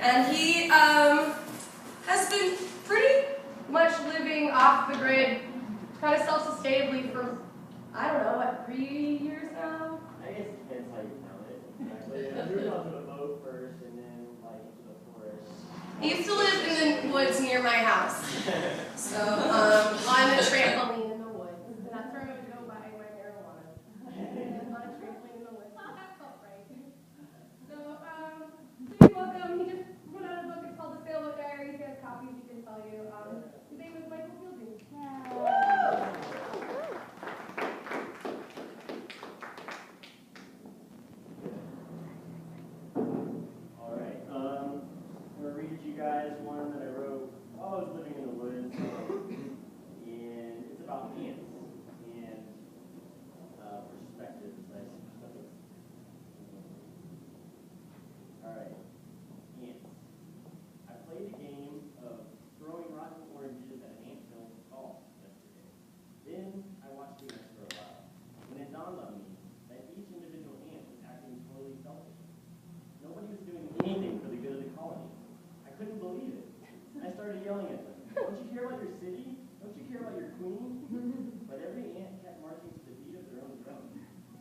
And he has been pretty much living off the grid, kind of self-sustainably for, I don't know, what, 3 years now? I guess it depends how you count it. Actually, I moved onto the boat first and then like into the forest. He used to live in the woods near my house. So, on a trampoline in the woods. That's where I would go buy my marijuana. On a trampoline in the woods. Oh, that felt right. So, please welcome. He just put out a book. It's called The Thiebaud Diaries. He has copies he can tell you. His name is Michael Fielding. Alright, I'm going to read you guys one that I wrote while I was living in the woods. And it's about ants and perspectives, I suppose. Alright, ants. I played a game of throwing rotten oranges at an anthill call yesterday. Then I watched the ants for a while. When it dawned on me that each individual ant was acting totally selfish. Nobody was doing anything for the good of the colony. I couldn't believe it. I started yelling at them. Don't you care about your city? Don't you care about your queen? But every ant kept marching to the beat of their own drum.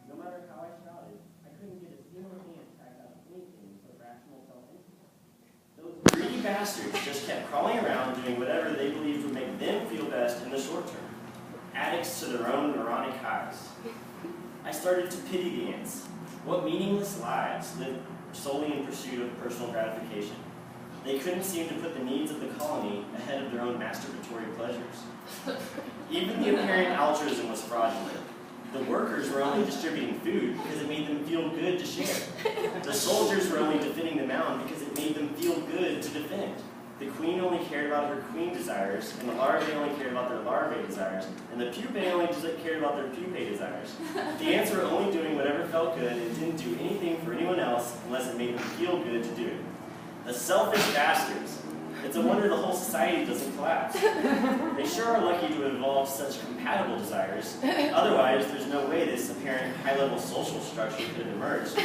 No matter how I shouted, I couldn't get a single ant back out of anything but rational self-interest. Those greedy bastards just kept crawling around doing whatever they believed would make them feel best in the short term. Addicts to their own neurotic highs. I started to pity the ants. What meaningless lives lived solely in pursuit of personal gratification. They couldn't seem to put the needs of the colony ahead of their own masturbatory pleasures. Even the apparent altruism was fraudulent. The workers were only distributing food because it made them feel good to share. The soldiers were only defending the mound because it made them feel good to defend. The queen only cared about her queen desires, and the larvae only cared about their larvae desires, and the pupae only cared about their pupae desires. The ants were only doing whatever felt good and didn't do anything for anyone else unless it made them feel good to do it. The selfish bastards. It's a wonder the whole society doesn't collapse. They sure are lucky to have evolved such compatible desires. Otherwise, there's no way this apparent high-level social structure could have emerged.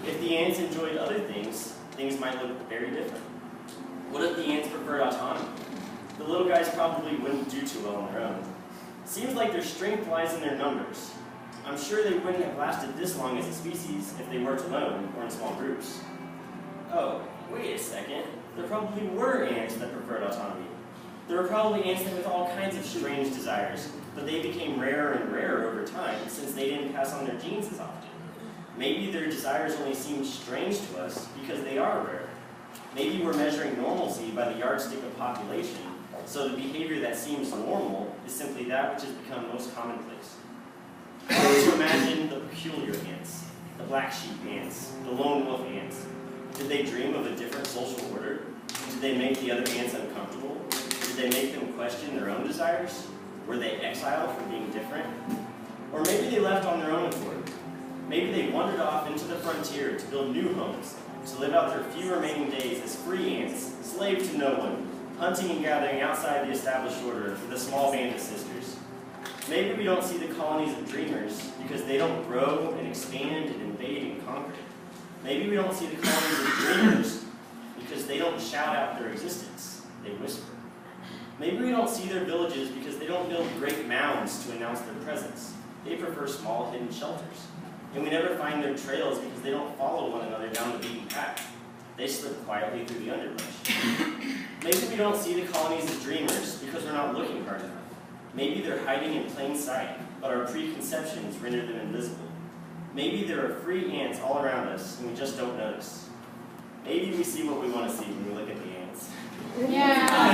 If the ants enjoyed other things, things might look very different. What if the ants preferred autonomy? The little guys probably wouldn't do too well on their own. Seems like their strength lies in their numbers. I'm sure they wouldn't have lasted this long as a species if they worked alone or in small groups. Oh, wait a second. There probably were ants that preferred autonomy. There were probably ants with all kinds of strange desires, but they became rarer and rarer over time since they didn't pass on their genes as often. Maybe their desires only seem strange to us because they are rare. Maybe we're measuring normalcy by the yardstick of population, so the behavior that seems normal is simply that which has become most commonplace. I want to imagine the peculiar ants, the black sheep ants, the lone wolf ants. Did they dream of a different social order? Did they make the other ants uncomfortable? Did they make them question their own desires? Were they exiled for being different? Or maybe they left on their own accord. Maybe they wandered off into the frontier to build new homes, to live out their few remaining days as free ants, slave to no one, hunting and gathering outside the established order with a small band of sisters. Maybe we don't see the colonies of dreamers because they don't grow and expand and invade and conquer. Maybe we don't see the colonies of dreamers because they don't shout out their existence, they whisper. Maybe we don't see their villages because they don't build great mounds to announce their presence. They prefer small hidden shelters. And we never find their trails because they don't follow one another down the beaten path. They slip quietly through the underbrush. Maybe we don't see the colonies of dreamers because we're not looking hard enough. Maybe they're hiding in plain sight, but our preconceptions render them invisible. Maybe there are free ants all around us, and we just don't notice. Maybe we see what we want to see when we look at the ants. Yeah.